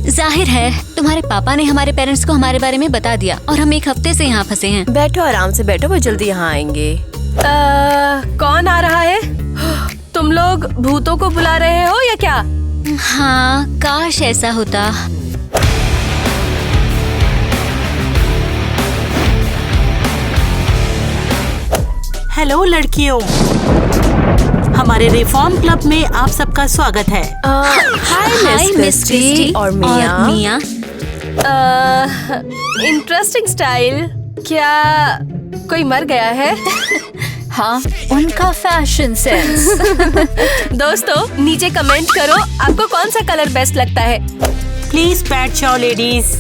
जाहिर है तुम्हारे पापा ने हमारे पेरेंट्स को हमारे बारे में बता दिया और हम एक हफ्ते से यहाँ फंसे हैं। बैठो, आराम से बैठो, वो जल्दी यहाँ आएंगे। कौन आ रहा है? तुम लोग भूतों को बुला रहे हो या क्या? हाँ, काश ऐसा होता। हेलो लड़कियों, हमारे रिफॉर्म क्लब में आप सबका स्वागत है। हाय मिस क्रिस्टी और मिया। Interesting style. क्या कोई मर गया है? हाँ, उनका फैशन सेंस। दोस्तों नीचे कमेंट करो आपको कौन सा कलर बेस्ट लगता है। प्लीज बैठ जाओ लेडीज।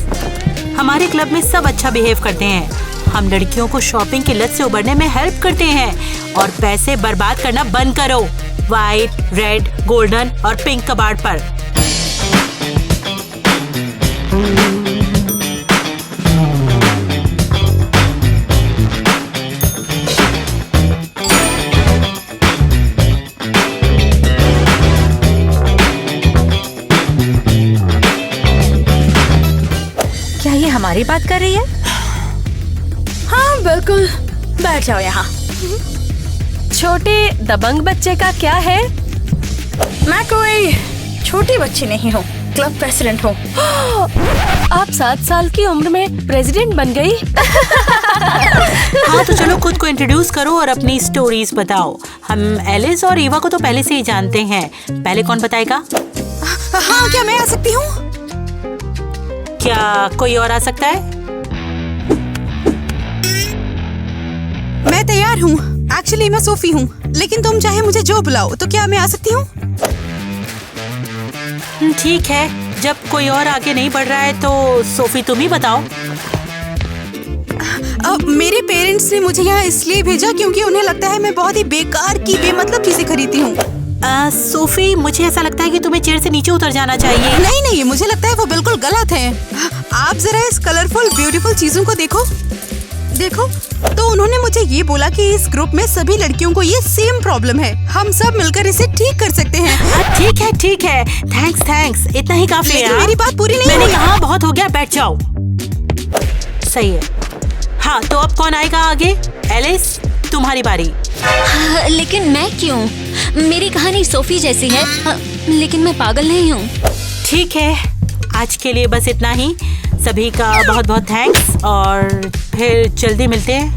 हमारे क्लब में सब अच्छा बिहेव करते हैं। हम लड़कियों को शॉपिंग की लत से उबरने में हेल्प करते हैं और पैसे बर्बाद करना बंद करो व्हाइट, रेड, गोल्डन और पिंक कबाड़ पर। क्या ये हमारी बात कर रही है? हाँ बिल्कुल, बैठ जाओ यहाँ। छोटे दबंग बच्चे का क्या है? मैं कोई छोटी बच्ची नहीं हूँ, क्लब प्रेसिडेंट हूँ। आप 7 साल की उम्र में प्रेसिडेंट बन गई? हाँ तो चलो खुद को इंट्रोड्यूस करो और अपनी स्टोरीज बताओ। हम एलिस और ईवा को तो पहले से ही जानते हैं। पहले कौन बताएगा? हाँ, क्या मैं आ सकती हूँ? क्या कोई और आ सकता है? मैं तैयार हूँ। एक्चुअली मैं सोफी हूँ, लेकिन तुम चाहे मुझे जो बुलाओ, तो क्या मैं आ सकती हूँ? ठीक है, जब कोई और आगे नहीं बढ़ रहा है तो सोफी तुम ही बताओ। मेरे पेरेंट्स ने मुझे यहाँ इसलिए भेजा क्योंकि उन्हें लगता है मैं बहुत ही बेकार की बेमतलब चीजें खरीदती हूँ। सोफी, मुझे ऐसा लगता है कि तुम्हें चेयर से नीचे उतर जाना चाहिए। नहीं, मुझे लगता है वो बिल्कुल गलत है। आप जरा इस कलरफुल ब्यूटीफुल चीजों को देखो। तो उन्होंने मुझे ये बोला कि इस ग्रुप में सभी लड़कियों को ये सेम प्रॉब्लम है। हम सब मिलकर इसे ठीक कर सकते हैं। ठीक है। थैंक्स, इतना ही काफी है। लेकिन मेरी बात पूरी नहीं मैंने हुई। कहा बहुत हो गया, बैठ जाओ। सही है। हाँ तो अब कौन आएगा आगे? एलिस, तुम्हारी बारी। हाँ, लेकिन मैं क्यों? मेरी कहानी सोफी जैसी है। हाँ, लेकिन मैं पागल नहीं हूँ। ठीक है, आज के लिए बस इतना ही। सभी का बहुत बहुत थैंक्स और फिर जल्दी मिलते हैं।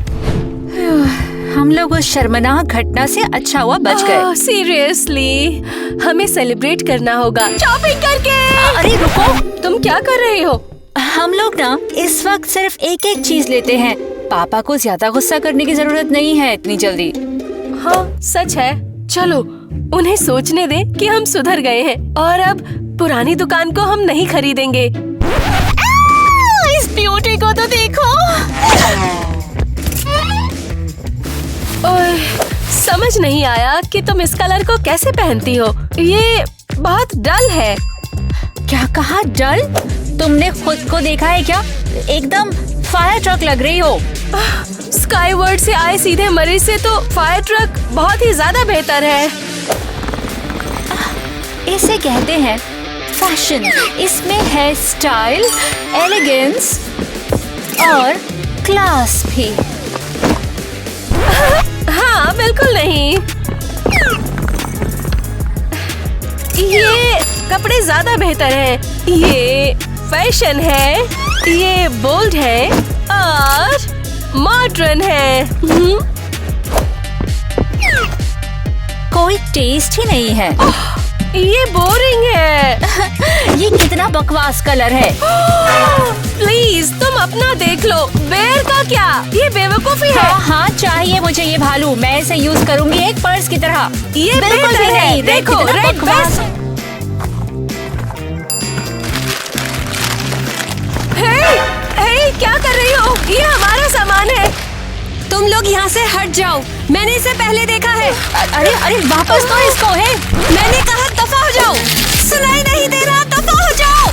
हम लोग उस शर्मनाक घटना से अच्छा हुआ बच गए। सीरियसली, हमें सेलिब्रेट करना होगा शॉपिंग करके। अरे रुको, तुम क्या कर रहे हो? हम लोग ना इस वक्त सिर्फ एक चीज लेते हैं। पापा को ज्यादा गुस्सा करने की जरूरत नहीं है इतनी जल्दी। हाँ सच है। चलो उन्हें सोचने दे कि हम सुधर गए हैं और अब पुरानी दुकान को हम नहीं खरीदेंगे। इस ब्यूटी को तो देखो। ओह, समझ नहीं आया कि तुम इस कलर को कैसे पहनती हो। ये बहुत डल है। क्या कहा डल? तुमने खुद को देखा है क्या? एकदम फायर ट्रक लग रही हो। स्काईवर्ड से आए सीधे मरीज से तो फायर ट्रक बहुत ही ज्यादा बेहतर है। इसे कहते हैं फैशन। इसमें है स्टाइल, एलिगेंस और क्लास भी। हाँ बिल्कुल नहीं। ये कपड़े ज्यादा बेहतर हैं। ये फैशन है, ये बोल्ड है और मॉडर्न है। कोई टेस्ट ही नहीं है। ये बोरिंग है। ये कितना बकवास कलर है। प्लीज तुम अपना देख लो। बेर का क्या? ये बेवकूफी है। हाँ, चाहिए मुझे ये भालू। मैं इसे यूज करूंगी एक पर्स की तरह। ये बिल्कुल बेहतर भी है। नहीं। देखो कितना रेड बकवास। बेस्ट। हे, क्या कर रही हो? ये हमारा सामान है। तुम लोग यहाँ से हट जाओ। मैंने इसे पहले देखा है। अरे वापस तो इसको है। मैंने कहा दफा हो जाओ। सुनाई नहीं दे रहा, दफा हो जाओ।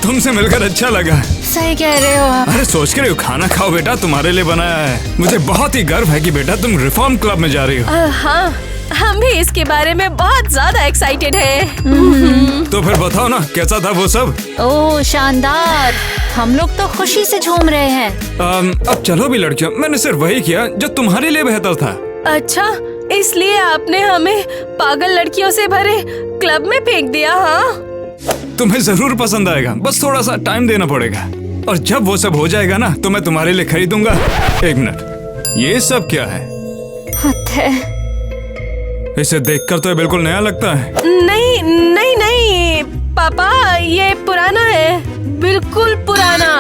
तुमसे मिलकर अच्छा लगा। सही कह रहे हो आप। अरे सोच के रही हो? खाना खाओ बेटा, तुम्हारे लिए बनाया है। मुझे बहुत ही गर्व है कि बेटा तुम रिफॉर्म क्लब में जा रही हो। हाँ हम भी इसके बारे में बहुत ज्यादा एक्साइटेड हैं। तो फिर बताओ ना कैसा था वो सब। ओह शानदार, हम लोग तो खुशी से झूम रहे हैं। अब चलो भी लड़कियों, मैंने सिर्फ वही किया जो तुम्हारे लिए बेहतर था। अच्छा, इसलिए आपने हमें पागल लड़कियों से भरे क्लब में फेंक दिया? हाँ, तुम्हें जरूर पसंद आएगा, बस थोड़ा सा टाइम देना पड़ेगा। और जब वो सब हो जाएगा ना तो मैं तुम्हारे लिए खरीदूंगा। एक मिनट, ये सब क्या है? इसे देखकर तो ये बिल्कुल नया लगता है। नहीं नहीं नहीं पापा, ये पुराना है, बिल्कुल पुराना।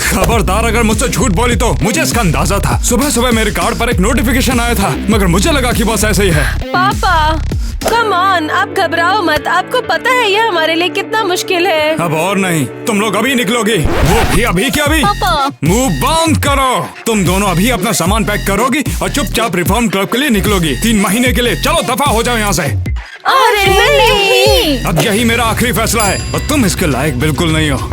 खबरदार, अगर मुझसे झूठ बोली तो। मुझे इसका अंदाजा था। सुबह सुबह मेरे कार्ड पर एक नोटिफिकेशन आया था, मगर मुझे लगा कि बस ऐसे ही है। पापा कम ऑन, आप घबराओ मत। आपको पता है ये हमारे लिए कितना मुश्किल है। अब और नहीं, तुम लोग अभी निकलोगी, वो भी अभी क्या अभी। पापा। मुंह बंद करो। तुम दोनों अभी अपना सामान पैक करोगी और चुपचाप रिफॉर्म क्लब के लिए निकलोगी 3 महीने के लिए। चलो दफा हो जाओ यहाँ से। अरे नहीं। अब यही मेरा आखिरी फैसला है और तुम इसके लायक बिल्कुल नहीं हो।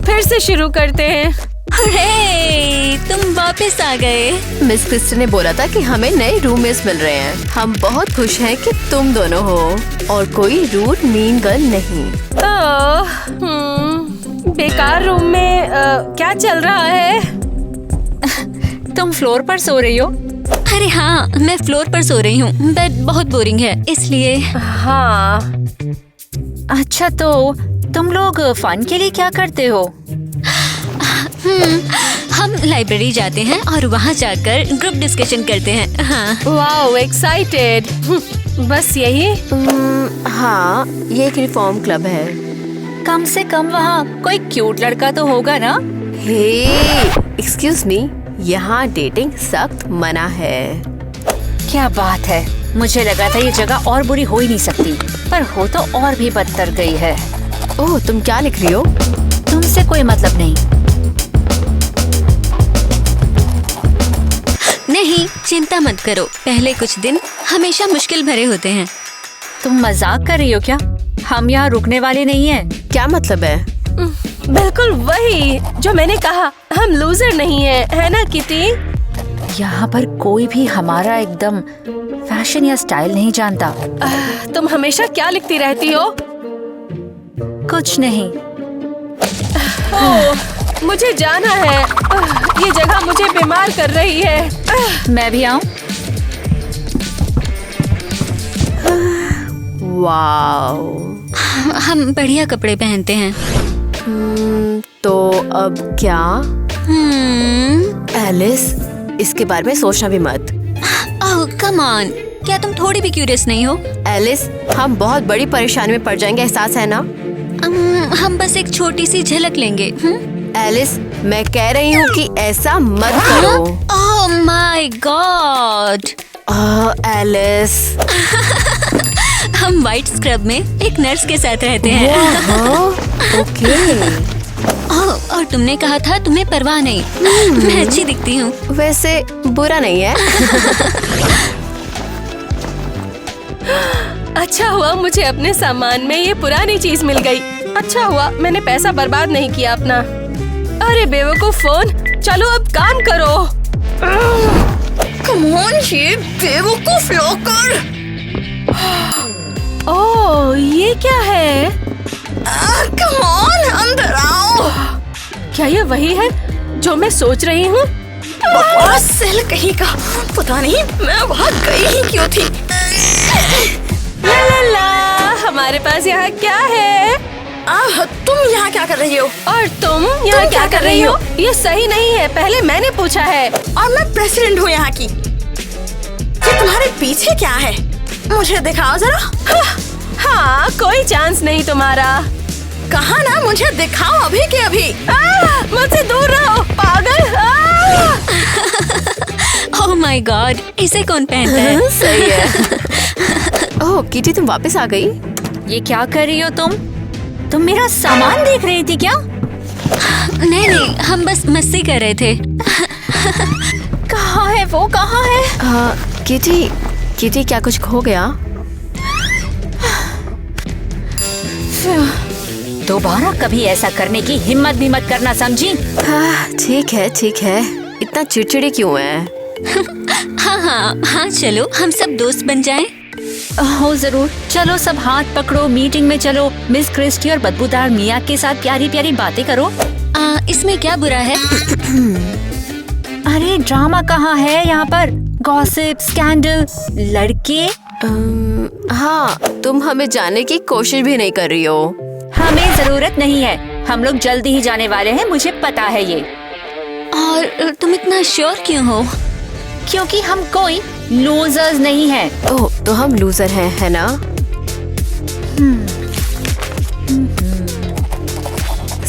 फिर से शुरू करते हैं। अरे तुम वापस आ गए। मिस क्रिस्टी ने बोला था कि हमें नए रूममेट्स मिल रहे हैं। हम बहुत खुश हैं कि तुम दोनों हो और कोई रूड मीन गर्ल नहीं। बेकार रूम में क्या चल रहा है? तुम फ्लोर पर सो रही हो? अरे हाँ, मैं फ्लोर पर सो रही हूँ। बेड बहुत बोरिंग है इसलिए। हाँ। अच्छा, तो तुम लोग फन के लिए क्या करते हो? हम लाइब्रेरी जाते हैं और वहाँ जाकर ग्रुप डिस्कशन करते हैं। हाँ। Wow, excited. बस यही? हाँ, ये एक रिफॉर्म क्लब है। कम से कम वहाँ कोई क्यूट लड़का तो होगा ना? हे, एक्सक्यूज मी, यहाँ डेटिंग सख्त मना है। क्या बात है, मुझे लगा था ये जगह और बुरी हो ही नहीं सकती, पर हो तो और भी बदतर गई है। ओह, तुम क्या लिख रही हो? तुमसे कोई मतलब नहीं। नहीं, चिंता मत करो। पहले कुछ दिन हमेशा मुश्किल भरे होते हैं। तुम मजाक कर रही हो क्या? हम यहाँ रुकने वाले नहीं हैं। क्या मतलब है? बिल्कुल वही जो मैंने कहा। हम लूजर नहीं है ना किटी? यहाँ पर कोई भी हमारा एकदम फैशन या स्टाइल नहीं जानता। तुम हमेशा क्या लिखती रहती हो? कुछ नहीं। ओह, मुझे जाना है। ये जगह मुझे बीमार कर रही है। मैं भी आऊं? वाओ, हम बढ़िया कपड़े पहनते हैं। तो अब क्या? एलिस, इसके बारे में सोचना भी मत। ओह कम ऑन, क्या तुम थोड़ी भी क्यूरियस नहीं हो? एलिस, हम बहुत बड़ी परेशानी में पड़ जाएंगे, एहसास है ना? हम बस एक छोटी सी झलक लेंगे। एलिस, मैं कह रही हूँ कि ऐसा मत करो। Oh my God. एलिस, हम व्हाइट स्क्रब में एक नर्स के साथ रहते हैं। ओके। और तुमने कहा था तुम्हें परवाह नहीं। मैं अच्छी दिखती हूँ। वैसे बुरा नहीं है। अच्छा हुआ मुझे अपने सामान में ये पुरानी चीज मिल गई। अच्छा हुआ मैंने पैसा बर्बाद नहीं किया अपना। अरे बेवकूफ फोन, चलो अब काम करो। कम ऑन, ये बेवकूफ लॉकर। ओह, ये क्या है? कम ऑन, अंदर आओ। क्या ये वही है जो मैं सोच रही हूँ? बकवास सेल कहीं का। पता नहीं मैं वहाँ गई ही क्यों थी। ला ला ला, हमारे पास यहाँ क्या है? तुम यहाँ क्या कर रही हो? और तुम यहाँ क्या कर रही हो? ये सही नहीं है, पहले मैंने पूछा है। और मैं प्रेसिडेंट हूँ यहाँ की। ये तुम्हारे पीछे क्या है? मुझे दिखाओ जरा। हाँ, कोई चांस नहीं तुम्हारा। कहा ना, मुझे दिखाओ अभी के अभी। मुझसे दूर रहो पागल। ओह माय गॉड, इसे कौन पहनता है? सही है। ओह किटी, तुम वापस आ गई। ये क्या कर रही हो तुम? तुम मेरा सामान देख रही थी क्या? नहीं नहीं, हम बस मस्ती कर रहे थे। कहाँ है वो, कहाँ है? किटी, क्या कुछ खो गया? दोबारा कभी ऐसा करने की हिम्मत भी मत करना, समझी? ठीक है। इतना चिड़चिड़े क्यों है? हाँ हाँ हाँ, चलो हम सब दोस्त बन जाएं। हो जरूर, चलो सब हाथ पकड़ो, मीटिंग में चलो, मिस क्रिस्टी और बदबूदार मिया के साथ प्यारी प्यारी बातें करो। इसमें क्या बुरा है? अरे ड्रामा कहाँ है यहाँ पर? गॉसिप, स्कैंडल, लड़के। हाँ, तुम हमें जाने की कोशिश भी नहीं कर रही हो। हमें जरूरत नहीं है, हम लोग जल्दी ही जाने वाले हैं, मुझे पता है ये। और तुम इतना श्योर क्यों हो? क्योंकि हम कोई लूजर्स नहीं हैं। ओह, तो हम लूजर हैं, है ना?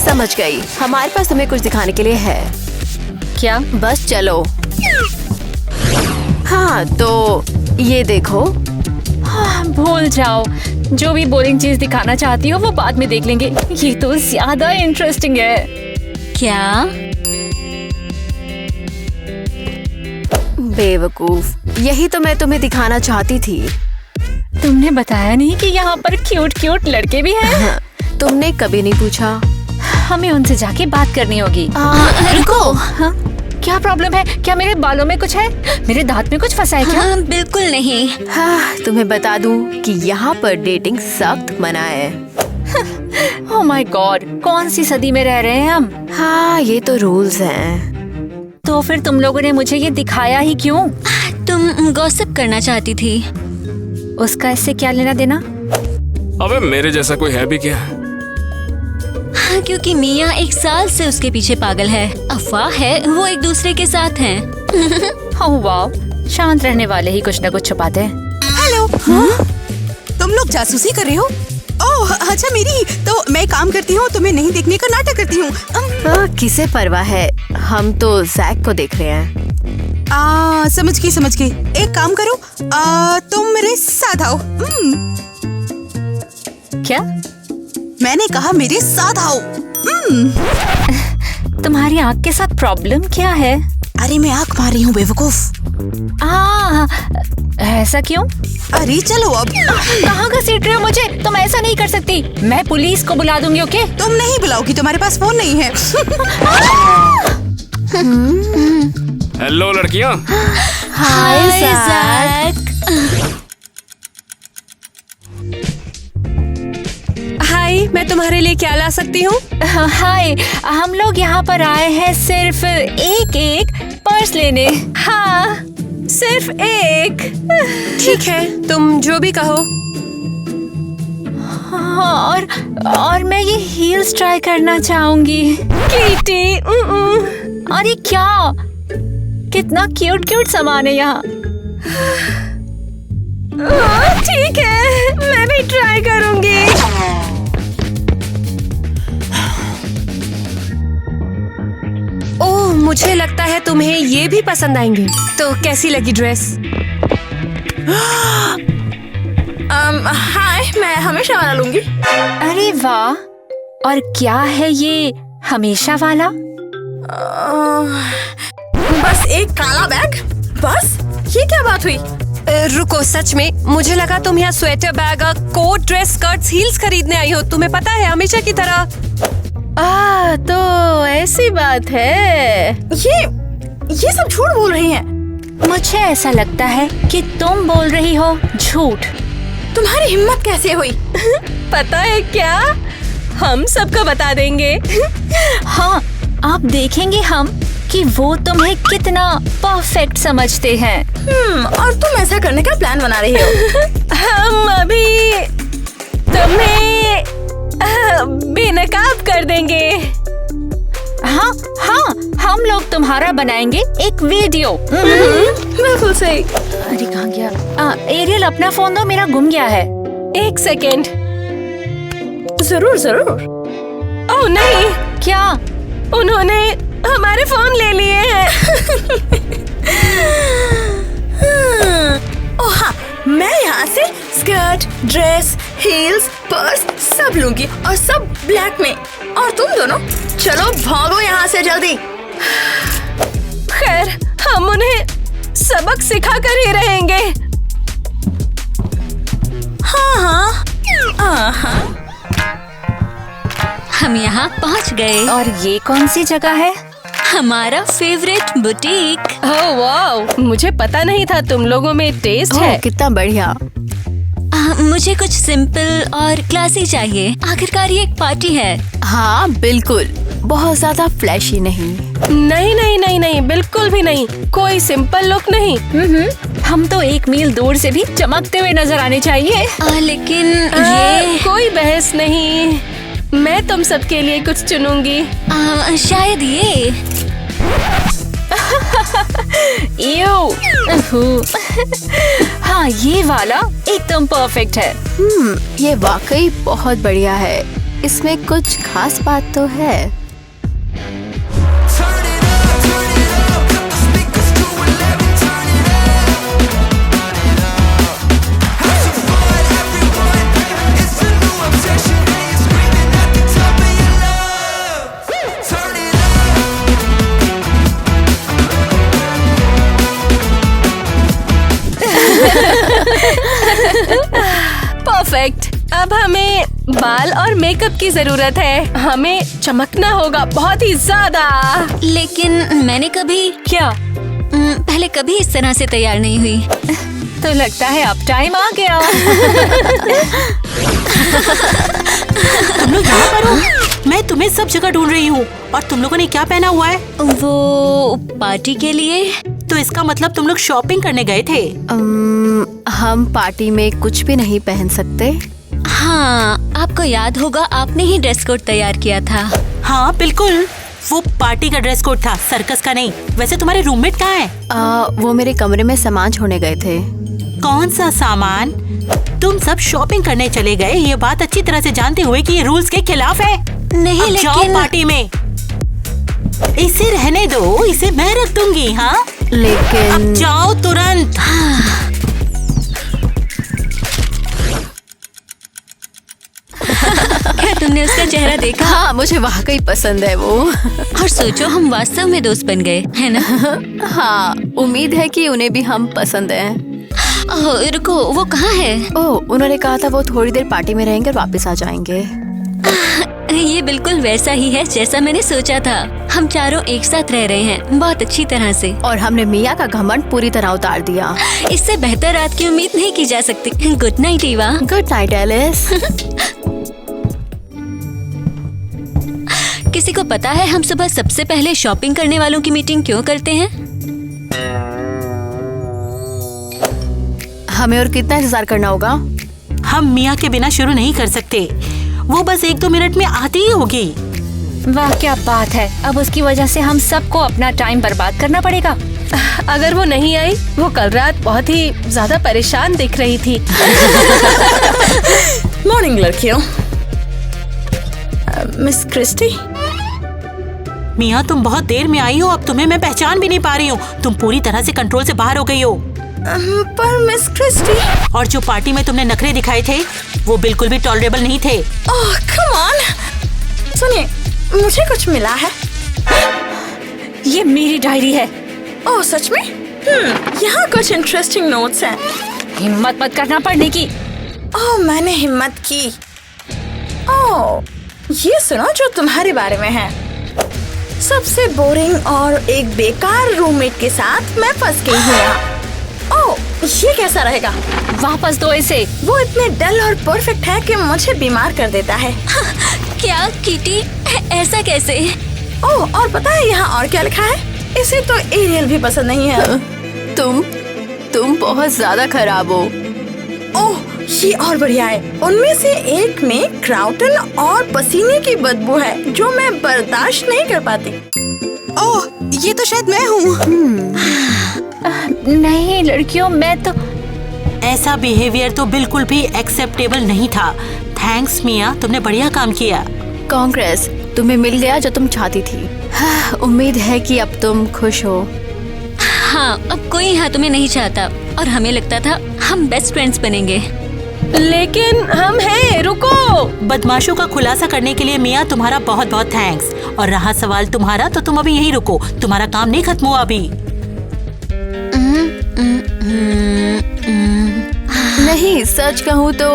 समझ गई। हमारे पास तुम्हें कुछ दिखाने के लिए है। क्या? बस चलो। हाँ, तो ये देखो। भूल जाओ, जो भी बोरिंग चीज दिखाना चाहती हो वो बाद में देख लेंगे। ये तो ज्यादा इंटरेस्टिंग है। क्या? बेवकूफ, यही तो मैं तुम्हें दिखाना चाहती थी। तुमने बताया नहीं कि यहाँ पर क्यूट क्यूट लड़के भी हैं? तुमने कभी नहीं पूछा। हमें उनसे जाके बात करनी होगी। रुको। हाँ? क्या प्रॉब्लम है? क्या मेरे बालों में कुछ है? मेरे दांत में कुछ फंसा है क्या? हाँ, बिल्कुल नहीं। हाँ, तुम्हें बता दूं कि यहाँ पर डेटिंग सख्त मना है। ओह माय गॉड, कौन सी सदी में रह रहे हैं हम? हाँ, ये तो रूल्स हैं। तो फिर तुम लोगों ने मुझे ये दिखाया ही क्यों? तुम गॉसिप करना चाहती थी। उसका इससे क्या लेना देना? अबे मेरे जैसा कोई है भी क्या? हाँ, क्योंकि मिया 1 साल से उसके पीछे पागल है। अफवाह है वो एक दूसरे के साथ हैं। ओह वाह, शांत रहने वाले ही कुछ न कुछ छुपाते हैं। हेलो। तुम लोग जासूसी कर रहे हो? ओह अच्छा मेरी, तो मैं काम करती हूँ, तुम्हें नहीं देखने का नाटक करती हूँ। किसे परवाह है, हम तो जैक को देख रहे हैं। समझ गई। एक काम करो, तुम मेरे साथ आओ। क्या? मैंने कहा मेरे साथ आओ। तुम्हारी आँख के साथ प्रॉब्लम क्या है? अरे मैं आँख मार रही हूँ बेवकूफ। ऐसा क्यों? अरे चलो अब। कहाँ घसीट रहे हो मुझे? तुम ऐसा नहीं कर सकती, मैं पुलिस को बुला दूंगी। ओके? तुम नहीं बुलाओगी, तुम्हारे पास फोन नहीं है। हेलो लड़कियाँ। हाय ज़ैक। हाय, मैं तुम्हारे लिए क्या ला सकती हूँ? हाय, हम लोग यहाँ पर आए हैं सिर्फ एक पर्स लेने। हाँ, सिर्फ एक। ठीक है, तुम जो भी कहो। और मैं ये हील्स ट्राई करना चाहूंगी। कीटी, अरे क्या, कितना क्यूट क्यूट सामान है यहाँ। ठीक है, मैं भी ट्राई करूंगी। ओह, मुझे लगता है तुम्हें ये भी पसंद आएंगे। तो कैसी लगी ड्रेस? हाय, मैं हमेशा वाला लूंगी। अरे वाह, और क्या है ये हमेशा वाला? बस एक काला बैग, बस? ये क्या बात हुई? रुको, सच में मुझे लगा तुम यहाँ sweater, bag, coat, dress, skirts, heels खरीदने आई हो। तुम्हें पता है, हमेशा की तरह। तो ऐसी बात है। ये सब झूठ बोल रही हैं। मुझे ऐसा लगता है कि तुम बोल रही हो झूठ। तुम्हारी हिम्मत कैसे हुई? पता है क्या, हम सबको बता देंगे। हाँ, आप देखेंगे हम कि वो तुम्हें कितना परफेक्ट समझते हैं। और तुम ऐसा करने का प्लान बना रही हो? हम अभी तुम्हें बेनकाब कर देंगे। हाँ, हम लोग तुम्हारा बनाएंगे एक वीडियो। बिल्कुल सही। अरे कहाँ गया? एरियल, अपना फोन दो, मेरा गुम गया है। एक सेकेंड। जरूर। ओह नहीं, क्या? उन्होंने हमारे फोन ले लिए हैं। ओह हाँ, मैं यहाँ से स्कर्ट, ड्रेस, हील्स, पर्स सब लूंगी, और सब ब्लैक में। और तुम दोनों चलो भागो यहाँ से जल्दी। खैर, हम उन्हें सबक सिखा कर ही रहेंगे। हाँ। हम यहाँ पहुँच गए। और ये कौन सी जगह है? हमारा फेवरेट बुटीक। ओह वाओ, मुझे पता नहीं था तुम लोगों में टेस्ट है। कितना बढ़िया। मुझे कुछ सिंपल और क्लासी चाहिए। आखिरकार ये एक पार्टी है। हाँ बिल्कुल, बहुत ज्यादा फ्लैशी नहीं। नहीं नहीं नहीं नहीं, बिल्कुल भी नहीं। कोई सिंपल लुक नहीं। हम तो एक मील दूर से भी चमकते हुए नजर आने चाहिए। लेकिन ये कोई बहस नहीं, मैं तुम सबके लिए कुछ चुनूंगी। शायद ये। हाँ, ये वाला एकदम परफेक्ट है। ये वाकई बहुत बढ़िया है। इसमें कुछ खास बात तो है। परफेक्ट। अब हमें बाल और मेकअप की जरूरत है। हमें चमकना होगा बहुत ही ज्यादा। लेकिन मैंने कभी क्या? पहले कभी इस तरह से तैयार नहीं हुई। तो लगता है अब टाइम आ गया। तुम लोग यहाँ पर हो? मैं तुम्हें सब जगह ढूंढ रही हूँ। और तुम लोगों ने क्या पहना हुआ है? वो पार्टी के लिए। तो इसका मतलब तुम लोग शॉपिंग करने गए थे? हम पार्टी में कुछ भी नहीं पहन सकते। हाँ, आपको याद होगा आपने ही ड्रेस कोड तैयार किया था। हाँ बिल्कुल, वो पार्टी का ड्रेस कोड था, सर्कस का नहीं। वैसे तुम्हारे रूममेट कहाँ है? वो मेरे कमरे में सामान छोड़ने गए थे। कौन सा सामान? तुम सब शॉपिंग करने चले गए, ये बात अच्छी तरह से जानते हुए कि ये रूल्स के खिलाफ है। नहीं, अब जाओ लेकिन पार्टी में। इसे रहने दो, इसे मैं रख दूंगी। हाँ लेकिन अब जाओ तुरंत। क्या तुमने उसका चेहरा देखा? हाँ, मुझे वाकई पसंद है वो। और सोचो, हम वास्तव में दोस्त बन गए, है ना? हाँ, उम्मीद है कि उन्हें भी हम पसंद हैं। रुको, वो कहाँ है? ओह, उन्होंने कहा था वो थोड़ी देर पार्टी में रहेंगे और वापस आ जाएंगे। ये बिल्कुल वैसा ही है जैसा मैंने सोचा था। हम चारों एक साथ रह रहे हैं, बहुत अच्छी तरह से। और हमने मिया का घमंड पूरी तरह उतार दिया। इससे बेहतर रात की उम्मीद नहीं की जा सकती। Good night Eva. Good night Alice. किसी को पता है हम सुबह सबसे पहले शॉपिंग करने वालों की मीटिंग क्यों करते हैं? हमें और कितना इंतजार करना होगा? हम मिया के बिना शुरू नहीं कर सकते। वो बस 1-2 मिनट में आती ही होगी। वाह, क्या बात है। अब उसकी वजह से हम सबको अपना टाइम बर्बाद करना पड़ेगा। अगर वो नहीं आई, वो कल रात बहुत ही ज्यादा परेशान दिख रही थी। मॉर्निंग लड़कियों। Miss Christie. मिया, तुम बहुत देर में आई हो। अब तुम्हें मैं पहचान भी नहीं पा रही हूँ। तुम पूरी तरह से कंट्रोल से बाहर हो गई हो। पर मिस क्रिस्टी। और जो पार्टी में तुमने नखरे दिखाए थे, वो बिल्कुल भी टॉलरेबल नहीं थे। ओह कम ऑन। सुनिए, मुझे कुछ मिला है। ये मेरी डायरी है। ओह सच में? यहाँ कुछ इंटरेस्टिंग नोट्स हैं। हिम्मत मत करना पढ़ने की। ओह मैंने हिम्मत की। ओह ये सुनो जो तुम्हारे बारे में है। सबसे बोरिंग और एक बेकार रूममेट के साथ मैं फंस गई हूँ यहाँ। ओह ये कैसा रहेगा? वापस दो इसे। वो इतने डल और परफेक्ट है कि मुझे बीमार कर देता है। क्या किटी, ऐसा कैसे? ओह और पता है यहाँ और क्या लिखा है? इसे तो एरियल भी पसंद नहीं है। तुम बहुत ज्यादा खराब हो। ओह ये और बढ़िया है। उनमें से एक में क्राउटन और पसीने की बदबू है जो मैं बर्दाश्त नहीं कर पाती। ओह ये तो शायद मैं हूँ। नहीं लड़कियों, मैं तो ऐसा बिहेवियर तो बिल्कुल भी एक्सेप्टेबल नहीं था। थैंक्स मिया, तुमने बढ़िया काम किया। कांग्रेस, तुम्हें मिल गया जो तुम चाहती थी। उम्मीद है कि अब तुम खुश हो। हाँ, अब कोई यहाँ तुम्हें नहीं चाहता और हमें लगता था हम बेस्ट फ्रेंड्स बनेंगे। लेकिन हम हैं। रुको। बदमाशों का खुलासा करने के लिए मिया तुम्हारा बहुत बहुत थैंक्स। और रहा सवाल तुम्हारा, तो तुम अभी यहीं रुको। तुम्हारा काम नहीं खत्म हुआ अभी। नहीं, सच कहूँ तो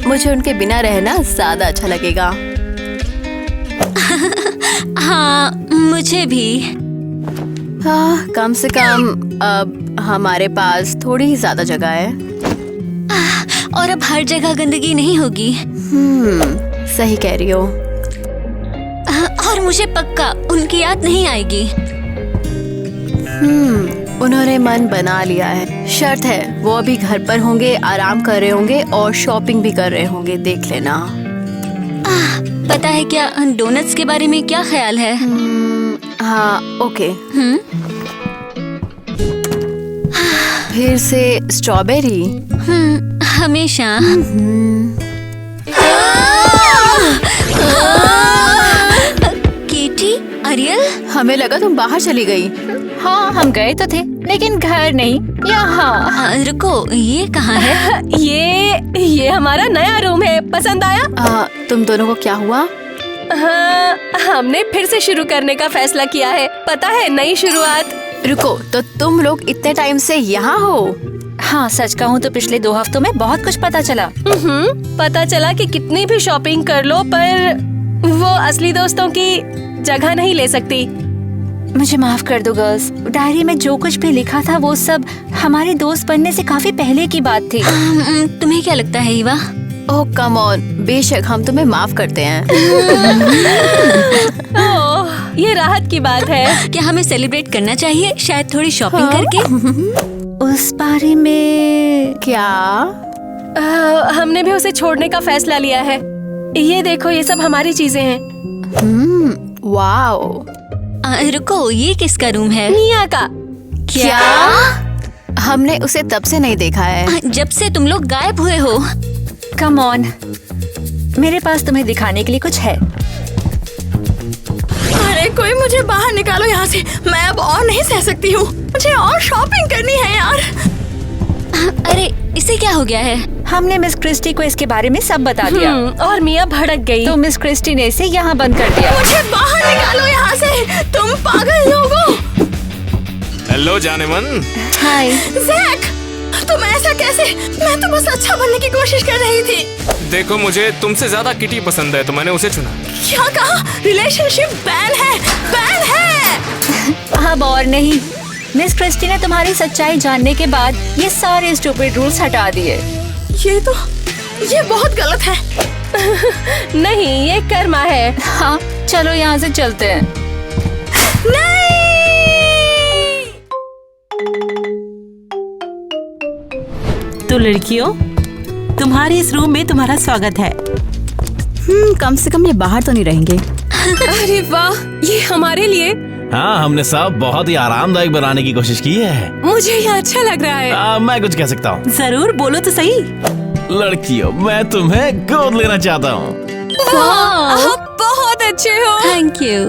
मुझे उनके बिना रहना ज्यादा अच्छा लगेगा। हाँ, मुझे भी। हाँ, कम से कम अब हमारे पास थोड़ी ही ज्यादा जगह है। और अब हर जगह गंदगी नहीं होगी। सही कह रही हो। और मुझे पक्का उनकी याद नहीं आएगी। उन्होंने मन बना लिया है। शर्त है वो अभी घर पर होंगे, आराम कर रहे होंगे और शॉपिंग भी कर रहे होंगे। देख लेना। पता है क्या डोनट्स के बारे में क्या ख्याल है? हाँ, ओके। फिर से स्ट्रॉबेरी। हमेशा। केटी, अरियल, हमें लगा तुम बाहर चली गई। हाँ, हम गए तो थे लेकिन घर नहीं, यहाँ। रुको, ये कहाँ है? ये हमारा नया रूम है। पसंद आया? तुम दोनों को क्या हुआ? हाँ, हमने फिर से शुरू करने का फैसला किया है। पता है, नई शुरुआत। रुको, तो तुम लोग इतने टाइम से यहाँ हो? हाँ, सच कहूँ तो पिछले 2 हफ्तों में बहुत कुछ पता चला। पता चला कि कितनी भी शॉपिंग कर लो पर वो असली दोस्तों की जगह नहीं ले सकती। मुझे माफ कर दो गर्ल्स, डायरी में जो कुछ भी लिखा था वो सब हमारे दोस्त बनने से काफी पहले की बात थी। तुम्हें क्या लगता है ईवा? ओह कम ऑन, बेशक हम तुम्हें माफ करते हैं। ओह, ये राहत की बात है। क्या हमें सेलिब्रेट करना चाहिए, शायद थोड़ी शॉपिंग करके? उस बारे में क्या? हमने भी उसे छोड़ने का फैसला लिया है। ये देखो, ये सब हमारी चीजें हैं। वाओ। रुको, ये किसका रूम है? मिया का। क्या? हमने उसे तब से नहीं देखा है। जब से तुम लोग गायब हुए हो। कम ऑन, मेरे पास तुम्हें दिखाने के लिए कुछ है। अरे कोई मुझे बाहर निकालो यहाँ से। मैं अब और नहीं सह सकती हूँ। मुझे और शॉपिंग करनी है यार। अरे इसे क्या हो गया है? हमने मिस क्रिस्टी को इसके बारे में सब बता दिया। और मिया भड़क गई। तो मिस क्रिस्टी ने इसे यहाँ बंद कर दिया। मुझे बाहर निकालो यहाँ से। तुम पागल लोगो। हेलो जाने मन। हाय। जैक, तुम ऐसा कैसे? मैं तो बस अच्छा बनने की कोशिश कर रही थी। देखो, मुझे तुमसे ज्यादा किटी पसंद है तो मैंने उसे चुना। क्या कहा? रिलेशनशिप बैन है, बैन है। अब और नहीं। मिस क्रिस्टी ने तुम्हारी सच्चाई जानने के बाद ये सारे स्टूपिड रूल्स हटा दिए। ये बहुत गलत है। नहीं, ये कर्मा है। हाँ, चलो यहाँ से चलते हैं। तो लड़कियों, तुम्हारे इस रूम में तुम्हारा स्वागत है। कम से कम ये बाहर तो नहीं रहेंगे। अरे वाह, ये हमारे लिए। हाँ, हमने सब बहुत ही आरामदायक बनाने की कोशिश की है। मुझे ये अच्छा लग रहा है। मैं कुछ कह सकता हूँ? जरूर, बोलो तो सही। लड़कियों, मैं तुम्हें गोद लेना चाहता हूँ। आप बहुत अच्छे हो। Thank you.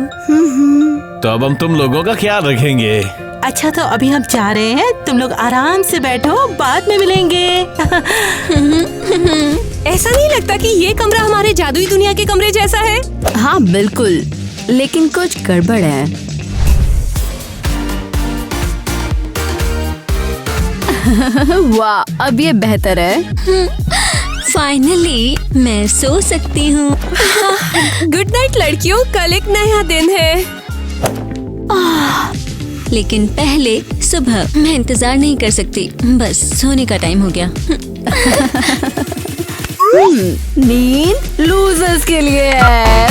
तो अब हम तुम लोगों का ख्याल रखेंगे। अच्छा, तो अभी हम जा रहे हैं। तुम लोग आराम से बैठो, बाद में मिलेंगे। ऐसा नहीं लगता कि ये कमरा हमारे जादुई दुनिया के कमरे जैसा है? हाँ बिल्कुल, लेकिन कुछ गड़बड़ है। वाह, अब ये बेहतर है। फाइनली मैं सो सकती हूँ। गुड नाइट लड़कियों, कल एक नया दिन है। लेकिन पहले सुबह। मैं इंतजार नहीं कर सकती, बस सोने का टाइम हो गया। नींद लूजर्स के लिए है।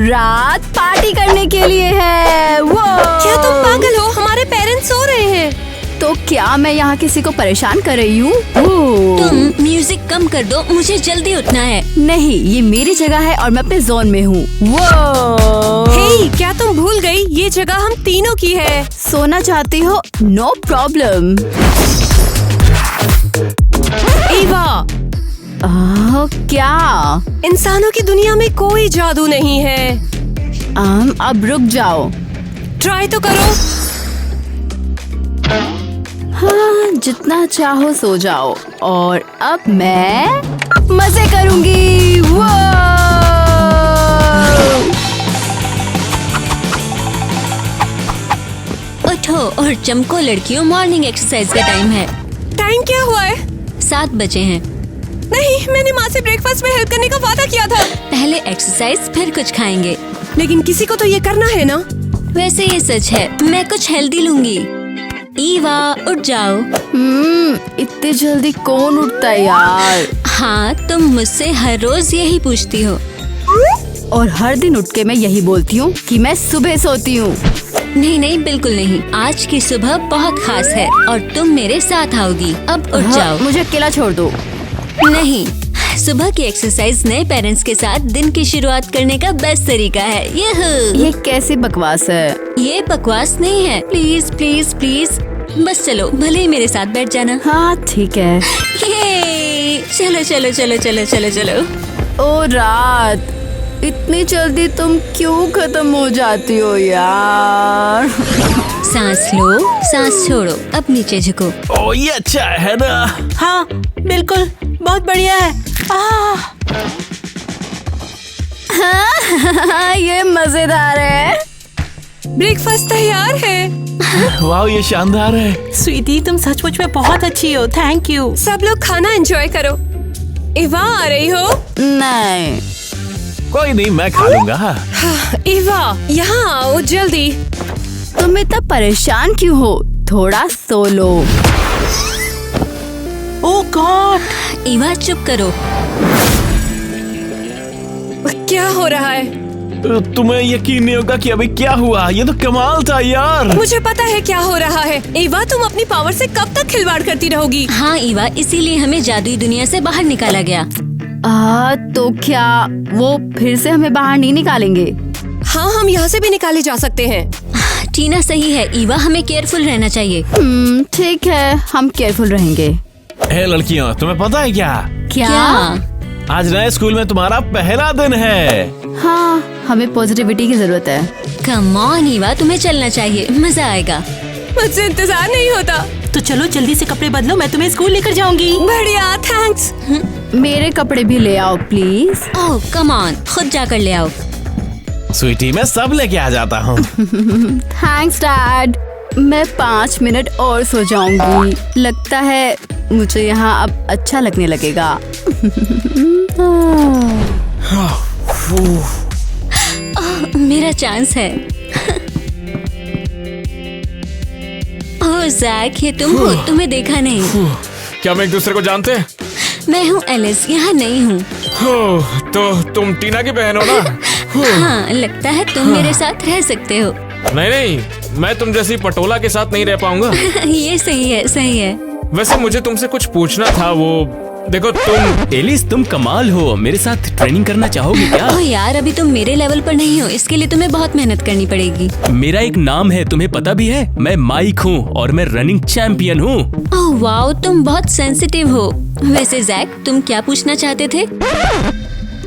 रात पार्टी करने के लिए है। क्या तुम पागल हो? हमारे पेरेंट्स सो रहे हैं। तो क्या मैं यहाँ किसी को परेशान कर रही हूँ? तुम म्यूजिक कम कर दो, मुझे जल्दी उठना है। नहीं, ये मेरी जगह है और मैं अपने जोन में हूँ। हे, क्या तुम भूल गई? ये जगह हम तीनों की है। सोना चाहती हो? No problem. ईवा, क्या? इंसानों की दुनिया में कोई जादू नहीं है। अब रुक जाओ। ट्राई तो करो। हाँ, जितना चाहो सो जाओ और अब मैं मजे करूंगी। उठो और चमको लड़कियों, मॉर्निंग एक्सरसाइज का टाइम है। टाइम क्या हुआ है? 7 बजे हैं। नहीं, मैंने माँ से ब्रेकफास्ट में हेल्प करने का वादा किया था। पहले एक्सरसाइज फिर कुछ खाएंगे। लेकिन किसी को तो ये करना है ना। वैसे ये सच है, मैं कुछ हेल्दी लूंगी। ईवा उठ जाओ। इतनी जल्दी कौन उठता है यार। हाँ, तुम मुझसे हर रोज यही पूछती हो। और हर दिन उठ के मैं यही बोलती हूँ कि मैं सुबह सोती हूँ। नहीं नहीं, बिल्कुल नहीं। आज की सुबह बहुत खास है और तुम मेरे साथ आओगी। अब उठ जाओ। मुझे अकेला छोड़ दो। नहीं, सुबह की एक्सरसाइज नए पेरेंट्स के साथ दिन की शुरुआत करने का बेस्ट तरीका है। ये कैसी बकवास है। ये बकवास नहीं है। प्लीज प्लीज प्लीज बस चलो, भले ही मेरे साथ बैठ जाना। हाँ ठीक है। ये चलो चलो चलो चलो चलो चलो। ओ रात, इतनी जल्दी तुम क्यों खत्म हो जाती हो यार। सांस लो, सांस छोड़ो, अब नीचे झुको। ओ ये अच्छा है ना। हाँ बिल्कुल, बहुत बढ़िया है। ये मजेदार है। ब्रेकफास्ट तैयार है। वाह ये शानदार है। स्वीटी, तुम सचमुच में बहुत अच्छी हो। Thank you. सब लोग खाना एंजॉय करो। इवा आ रही हो? नहीं, कोई नहीं, मैं खा लूंगा। इवा यहाँ आओ जल्दी। तुम इतना परेशान क्यों हो? थोड़ा सो लो। ओह गॉड। ईवा चुप करो। क्या हो रहा है? तुम्हें यकीन नहीं होगा कि अभी क्या हुआ। ये तो कमाल था यार। मुझे पता है क्या हो रहा है। इवा, तुम अपनी पावर से कब तक खिलवाड़ करती रहोगी? हाँ ईवा, इसीलिए हमें जादुई दुनिया से बाहर निकाला गया। तो क्या वो फिर से हमें बाहर नहीं निकालेंगे? हाँ, हम यहाँ से भी निकाले जा सकते हैं। टीना सही है ईवा, हमें केयरफुल रहना चाहिए। ठीक है, हम केयरफुल रहेंगे। हे लड़कियों, तुम्हें पता है क्या? क्या? आज नए स्कूल में तुम्हारा पहला दिन है। हाँ, हमें पॉजिटिविटी की जरूरत है। कम ऑन ईवा, तुम्हें चलना चाहिए, मजा आएगा। मुझसे इंतजार नहीं होता। तो चलो जल्दी से कपड़े बदलो, मैं तुम्हें स्कूल लेकर जाऊंगी। बढ़िया, थैंक्स। मेरे कपड़े भी ले आओ प्लीज। ओह कम ऑन, खुद जाकर ले आओ। स्वीटी, मैं सब लेके आ जाता हूँ। Thanks dad. मैं 5 मिनट और सो जाऊंगी। लगता है मुझे यहाँ अब अच्छा लगने लगेगा। मेरा चांस है। ओह जैक, ये तुम हो? तुम्हें देखा नहीं। क्या हम एक दूसरे को जानते हैं? मैं हूँ एलिस, यहाँ नहीं हूँ। तो तुम टीना की बहन हो ना? हाँ, लगता है तुम मेरे साथ रह सकते हो। नहीं नहीं, मैं तुम जैसी पटोला के साथ नहीं रह पाऊंगा। ये सही है, सही है। वैसे मुझे तुमसे कुछ पूछना था। वो देखो, तुम एलिस, तुम कमाल हो। मेरे साथ ट्रेनिंग करना चाहोगे क्या? ओह यार, अभी तुम मेरे लेवल पर नहीं हो, इसके लिए तुम्हें बहुत मेहनत करनी पड़ेगी। मेरा एक नाम है, तुम्हें पता भी है। मैं माइक हूँ और मैं रनिंग चैंपियन हूँ। ओह वाओ, तुम बहुत सेंसिटिव हो। वैसे जैक, तुम क्या पूछना चाहते थे?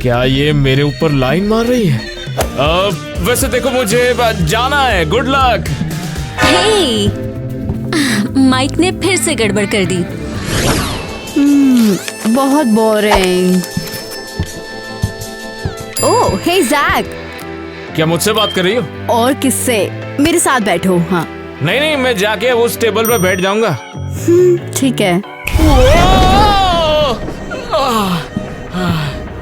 क्या ये मेरे ऊपर लाइन मार रही है? वैसे देखो, मुझे जाना है। Good luck. हे, माइक ने फिर से गड़बड़ कर दी। बहुत बोरिंग। ओह हे जैक। क्या मुझसे बात कर रही हो? और किससे? मेरे साथ बैठो। हाँ नहीं नहीं, मैं जाके उस टेबल पे बैठ जाऊंगा। ठीक है।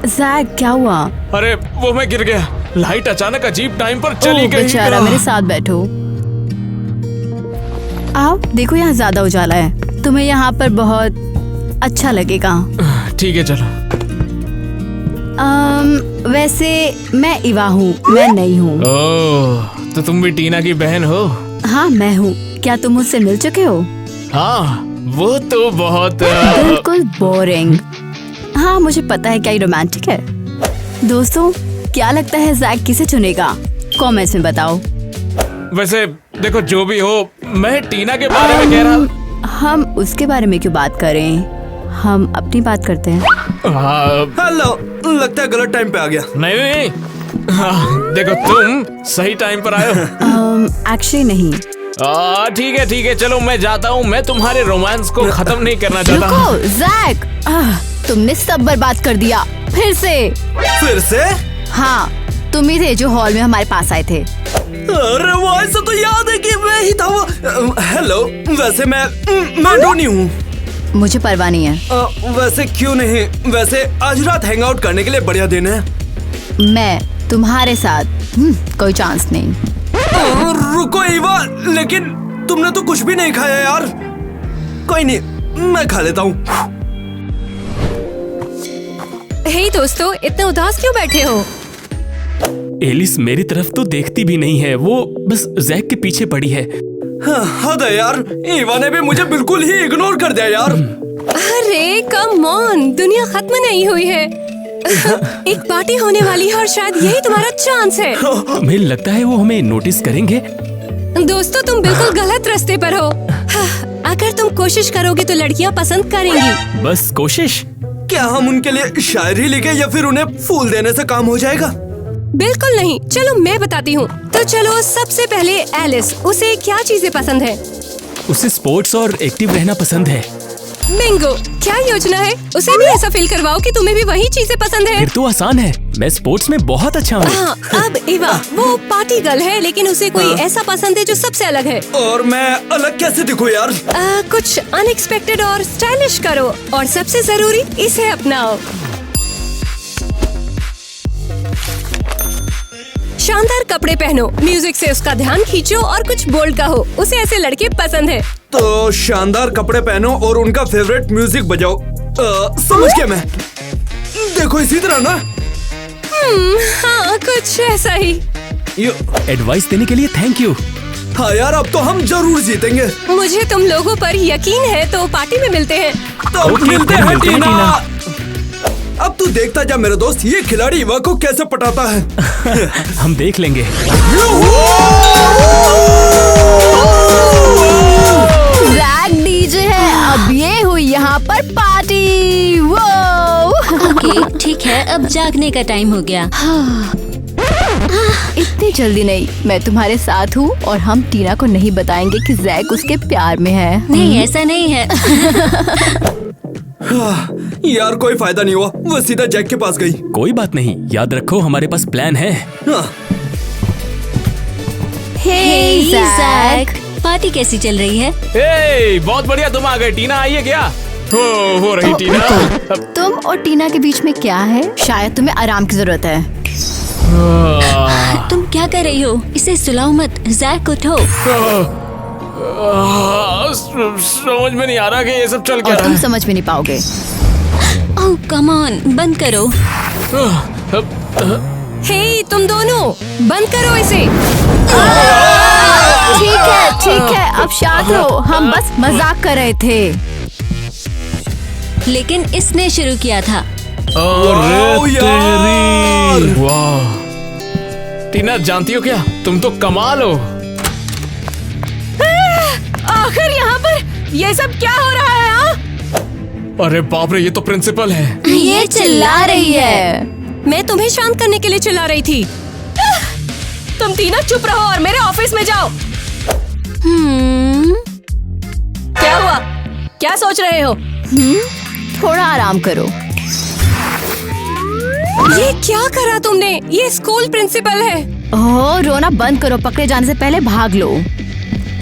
जैक, क्या हुआ? अरे वो मैं गिर गया। लाइट अचानक अजीब टाइम पर चली गई। बेचारा, मेरे साथ बैठो। आओ, देखो यहाँ ज्यादा उजाला है, तुम्हें यहाँ पर बहुत अच्छा लगेगा। ठीक है चलो। वैसे मैं इवा हूँ, मैं नहीं हूँ। ओह, तो तुम भी टीना की बहन हो? हाँ मैं हूँ। क्या तुम मुझसे मिल चुके हो? हाँ, वो तो बहुत बिल्कुल बोरिंग। हाँ मुझे पता है, क्या ये रोमांटिक है? दोस्तों, क्या लगता है जैक किसे चुनेगा? कमेंट्स में बताओ। वैसे देखो, जो भी हो, मैं टीना के बारे में कह रहा। हम उसके बारे में क्यों बात करें, हम अपनी बात करते हैं। हेलो, लगता है गलत टाइम पे आ गया। नहीं नहीं, हाँ, देखो तुम सही टाइम पर आए हो। एक्चुअली नहीं। ठीक है, चलो मैं जाता हूँ। मैं तुम्हारे रोमांस को खत्म नहीं करना चाहता। रुको जैक, तुमने सब बर्बाद कर दिया। फिर से? हाँ, तुम ही थे जो हॉल में हमारे पास आए थे। अरे वो ऐसा तो याद है कि मैं ही था वो। हेलो, वैसे मैं डोनी हूँ। मुझे परवाह नहीं है। वैसे क्यों नहीं, वैसे आज रात हैंग आउट करने के लिए बढ़िया दिन है। मैं तुम्हारे साथ कोई चांस नहीं। रुको ईवा, लेकिन तुमने तो कुछ भी नहीं खाया यार। कोई नहीं, मैं खा लेता हूँ। हे दोस्तों, इतने उदास क्यों बैठे हो? एलिस मेरी तरफ तो देखती भी नहीं है, वो बस जैक के पीछे पड़ी है। हद है यार, ईवा ने भी मुझे बिल्कुल ही इग्नोर कर दिया यार। अरे कम ऑन, दुनिया खत्म नहीं हुई है। एक पार्टी होने वाली है और शायद यही तुम्हारा चांस है। तुम्हें लगता है वो हमें नोटिस करेंगे? दोस्तों, तुम बिल्कुल गलत रास्ते पर हो। अगर तुम कोशिश करोगे तो लड़कियां पसंद करेंगी। बस कोशिश? क्या हम उनके लिए शायरी लिखे या फिर उन्हें फूल देने से काम हो जाएगा? बिल्कुल नहीं, चलो मैं बताती हूँ। तो चलो, सबसे पहले एलिस, उसे क्या चीजें पसंद है? उसे स्पोर्ट्स और एक्टिव रहना पसंद है। बिंगो, क्या योजना है? उसे भी ऐसा फील करवाओ कि तुम्हें भी वही चीजें पसंद है। फिर तो आसान है, मैं स्पोर्ट्स में बहुत अच्छा हूँ। हाँ, अब इवा, वो पार्टी गर्ल है, लेकिन उसे कोई ऐसा पसंद है जो सबसे अलग है। और मैं अलग कैसे दिखूं यार? कुछ अनएक्सपेक्टेड और स्टाइलिश करो, और सबसे जरूरी, इसे अपनाओ। शानदार कपड़े पहनो, म्यूजिक से उसका ध्यान खींचो और कुछ बोल्ड कहो। उसे ऐसे लड़के पसंद है। तो शानदार कपड़े पहनो और उनका फेवरेट म्यूजिक बजाओ। समझ गया मैं। देखो इसी तरह ना। हाँ, कुछ ऐसा ही। एडवाइस देने के लिए थैंक यू। हाँ यार, अब तो हम जरूर जीतेंगे। मुझे तुम लोगों पर यकीन है, तो पार्टी में मिलते हैं। तो मिलते हैं टीना। अब तू देखता जा मेरे दोस्त, ये खिलाड़ी इवा को कैसे पटाता है। हम देख लेंगे। जैक डीजे है, अब ये हुई यहाँ पर पार्टी। ओके, ठीक है, अब जागने का टाइम हो गया। इतनी जल्दी नहीं, मैं तुम्हारे साथ हूँ और हम टीना को नहीं बताएंगे कि जैक उसके प्यार में है। नहीं, ऐसा नहीं है। यार कोई फायदा नहीं हुआ, वो सीधा जैक के पास गई। कोई बात नहीं, याद रखो हमारे पास प्लान है। हे जैक, पार्टी कैसी चल रही है? हे, बहुत बढ़िया, तुम आ गए। टीना आई है क्या? हो रही टीना। तुम और टीना के बीच में क्या है? शायद तुम्हें आराम की जरूरत है। तुम क्या कर रही हो? इसे सुलाओ मत। जैक उठो। समझ में नहीं आ रहा कि ये सब चल क्या और रहा तुम है। समझ में नहीं पाओगे। ओह कम ऑन, बंद करो। हे, तुम दोनों बंद करो इसे। ठीक है, अब शांत रहो, हम बस मजाक कर रहे थे। लेकिन इसने शुरू किया था। अरे तेरी, वाह। टीना, जानती हो क्या, तुम तो कमाल हो। आखिर यहाँ पर ये सब क्या हो रहा है? हाँ? अरे बाप रे, ये तो प्रिंसिपल है। ये चिल्ला रही है। मैं तुम्हें शांत करने के लिए चिल्ला रही थी। तुम तीनों चुप रहो और मेरे ऑफिस में जाओ। क्या हुआ? क्या सोच रहे हो? थोड़ा आराम करो। ये क्या करा तुमने? ये स्कूल प्रिंसिपल है। ओह, रोना बंद करो, पकड़े जाने से पहले भाग लो।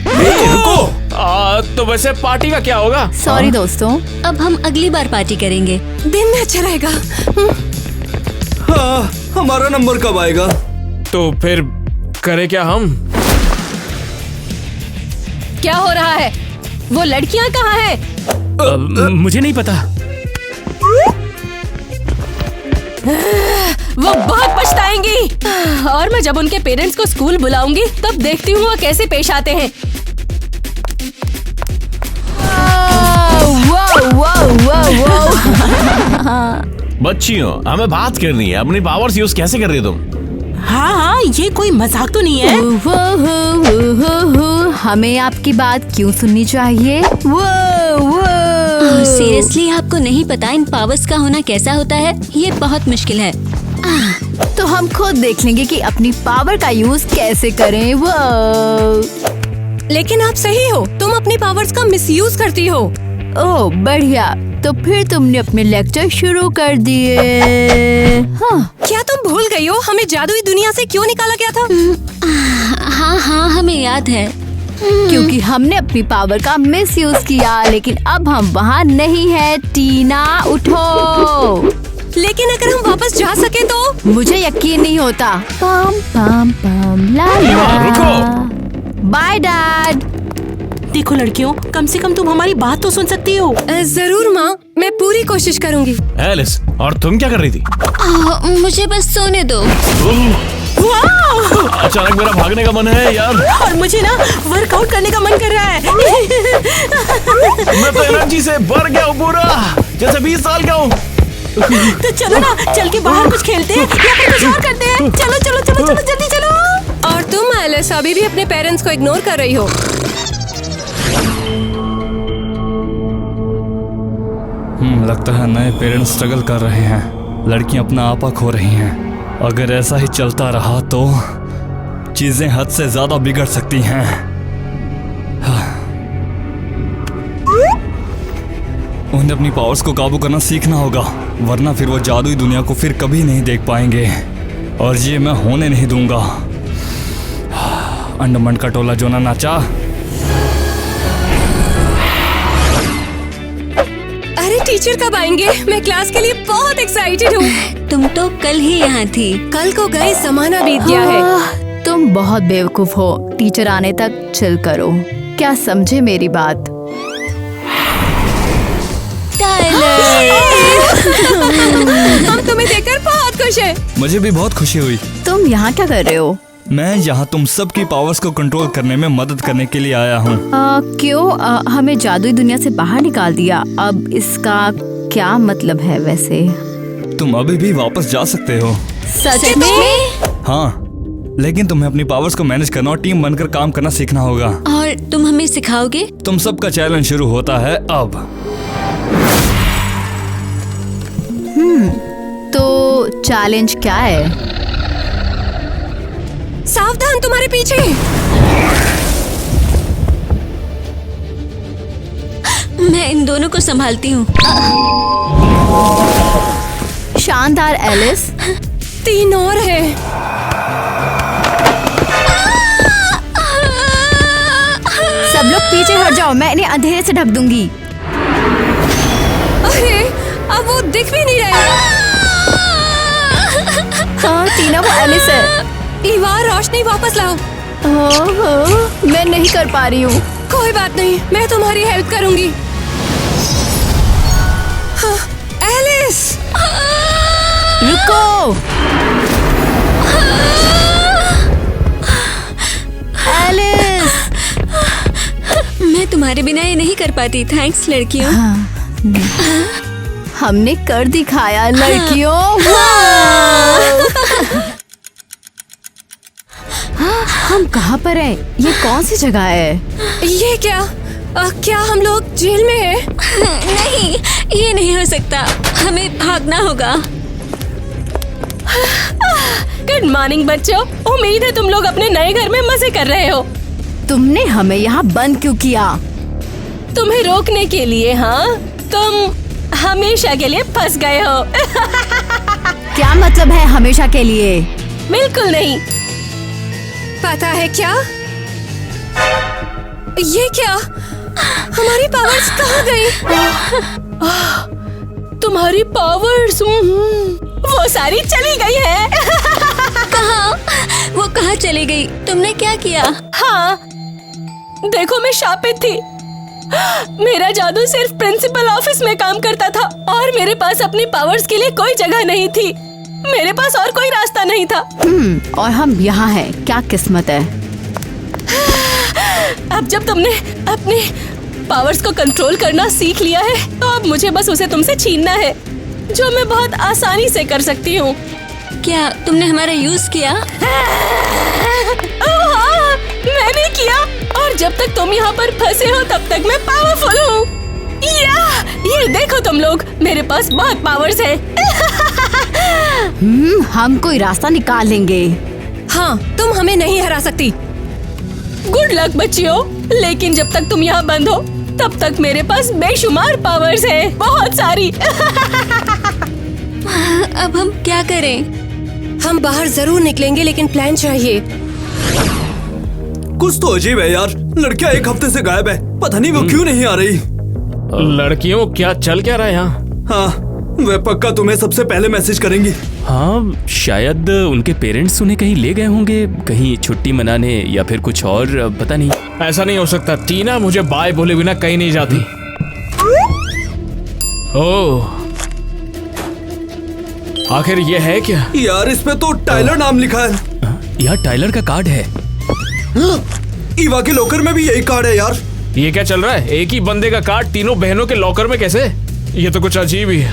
रुको। तो वैसे पार्टी का क्या होगा? सॉरी दोस्तों, अब हम अगली बार पार्टी करेंगे। दिन में अच्छा रहेगा। हाँ, हमारा नंबर कब आएगा? तो फिर करे क्या हम? क्या हो रहा है? वो लड़कियां कहाँ हैं? मुझे नहीं पता। वो बहुत पछताएंगी। और मैं जब उनके पेरेंट्स को स्कूल बुलाऊंगी, तब देखती हूँ वो कैसे पेश आते हैं। बच्चियों, हमें बात करनी है। अपनी पावर्स यूज कैसे कर रही हो तुम? हाँ, ये कोई मजाक तो नहीं है। हमें आपकी बात क्यों सुननी चाहिए? सीरियसली आपको नहीं पता इन पावर्स का होना कैसा होता है? ये बहुत मुश्किल है। तो हम खुद देख लेंगे कि अपनी पावर का यूज कैसे करें। लेकिन आप सही हो, तुम अपनी पावर्स का मिसयूज करती हो। ओह बढ़िया, तो फिर तुमने अपने लेक्चर शुरू कर दिए। हाँ। क्या तुम भूल गई हो हमें जादुई दुनिया से क्यों निकाला गया था? हाँ, हमें याद है। क्योंकि हमने अपनी पावर का मिस यूज किया, लेकिन अब हम वहाँ नहीं है। टीना उठो। लेकिन अगर हम वापस जा सके तो? मुझे यकीन नहीं होता। पम पम पम ला ला। Bye dad. देखो लड़कियों, कम से कम तुम हमारी बात तो सुन सकती हो। जरूर माँ, मैं पूरी कोशिश करूँगी। एलिस, और तुम क्या कर रही थी? मुझे बस सोने दो। अचानक मेरा भागने का मन है यार। और मुझे ना वर्कआउट करने का मन कर रहा है। मैं तो एनर्जी से भर गया हूँ पूरा, जैसे 20 साल का हूँ। तो चलो ना, चल के बाहर कुछ खेलते हैं या फिर कुछ और करते हैं। चलो चलो चलो चलो जल्दी चलो। और तुम एलिस अभी भी अपने पेरेंट्स को इग्नोर कर रही हो। लगता है नए पेरेंट्स स्ट्रगल कर रहे हैं। लड़कियां अपना आपा खो रही हैं। अगर ऐसा ही चलता रहा तो चीजें हद से ज्यादा बिगड़ सकती हैं। उन्हें अपनी पावर्स को काबू करना सीखना होगा, वरना फिर वो जादुई दुनिया को फिर कभी नहीं देख पाएंगे। और ये मैं होने नहीं दूंगा। अंडमान का टोला जो ना नाचा। अरे टीचर कब आएंगे? मैं क्लास के लिए बहुत एक्साइटेड हूँ। तुम तो कल ही यहाँ थी। कल को गए जमाना बीत गया है। तुम बहुत बेवकूफ हो। टीचर आने तक चिल करो। क्या समझे मेरी बात? हम तुम्हें देखकर बहुत खुश हैं। मुझे भी बहुत खुशी हुई। तुम यहाँ क्या कर रहे हो? मैं यहाँ तुम सबकी पावर्स को कंट्रोल करने में मदद करने के लिए आया हूँ। क्यों? हमें जादुई दुनिया से बाहर निकाल दिया। अब इसका क्या मतलब है वैसे? तुम अभी भी वापस जा सकते हो। सच में? हाँ, लेकिन तुम्हें अपनी पावर्स को मैनेज करना और टीम बनकर काम करना सीखना होगा। और तुम हमें सिखाओगे? तुम सबका चैलेंज शुरू होता है अब। तो चैलेंज क्या है? सावधान, तुम्हारे पीछे। मैं इन दोनों को संभालती हूँ। शानदार एलिस। 3 और है। सब लोग पीछे हट जाओ, मैं इन्हें अंधेरे से ढक दूंगी। अरे अब वो दिख भी नहीं रहे। हाँ टीना, वो एलिस है। इवा, रोशनी वापस लाओ। मैं नहीं कर पा रही हूँ। कोई बात नहीं, मैं तुम्हारी हेल्प करूंगी। हाँ, एलिस, रुको। एलिस, मैं तुम्हारे बिना ये नहीं कर पाती। थैंक्स लड़कियों। हमने कर दिखाया लड़कियों। हम कहाँ पर हैं? ये कौन सी जगह है? ये क्या? क्या हम लोग जेल में हैं? नहीं, ये नहीं हो सकता। हमें भागना होगा। गुड मॉर्निंग बच्चों। उम्मीद है तुम लोग अपने नए घर में मजे कर रहे हो। तुमने हमें यहाँ बंद क्यों किया? तुम्हें रोकने के लिए। हाँ, तुम हमेशा के लिए फंस गए हो। क्या मतलब है हमेशा के लिए? बिल्कुल नहीं। पता है क्या? ये क्या? हमारी पावर्स कहाँ गई? तुम्हारी पावर्स वो सारी चली गई है। कहाँ? वो कहाँ चली गई? तुमने क्या किया? हाँ, देखो मैं शापित थी। मेरा जादू सिर्फ प्रिंसिपल ऑफिस में काम करता था और मेरे पास अपनी पावर्स के लिए कोई जगह नहीं थी। मेरे पास और कोई रास्ता नहीं था। और हम यहाँ हैं। क्या किस्मत है। अब जब तुमने अपने पावर्स को कंट्रोल करना सीख लिया है, तो अब मुझे बस उसे तुमसे छीनना है, जो मैं बहुत आसानी से कर सकती हूँ। क्या तुमने हमारा यूज किया? हाँ, मैंने किया। और जब तक तुम यहाँ पर फंसे हो तब तक मैं पावरफुल हूँ। ये देखो तुम लोग, मेरे पास बहुत पावर्स है। हम कोई रास्ता निकाल लेंगे। हाँ, तुम हमें नहीं हरा सकती। गुड लक बच्चियों। लेकिन जब तक तुम यहाँ बंद हो तब तक मेरे पास बेशुमार पावर्स है, बहुत सारी। अब हम क्या करें? हम बाहर जरूर निकलेंगे, लेकिन प्लान चाहिए। कुछ तो अजीब है यार। लड़कियां एक हफ्ते से गायब है, पता नहीं वो क्यों नहीं आ रही। लड़कियों क्या चल क्या रहा है यहाँ? हाँ, वे पक्का तुम्हें सबसे पहले मैसेज करेंगी। हाँ, शायद उनके पेरेंट्स उन्हें कहीं ले गए होंगे, कहीं छुट्टी मनाने या फिर कुछ और, पता नहीं। ऐसा नहीं हो सकता, टीना मुझे बाय बोले बिना कहीं नहीं जाती। ओह, आखिर ये है क्या? यार इस पे तो टाइलर नाम लिखा है। यहाँ टाइलर का कार्ड है। ईवा के लॉकर में भी यही कार्ड है यार। ये क्या चल रहा है? एक ही बंदे का कार्ड तीनों बहनों के लॉकर में कैसे? ये तो कुछ अजीब ही है।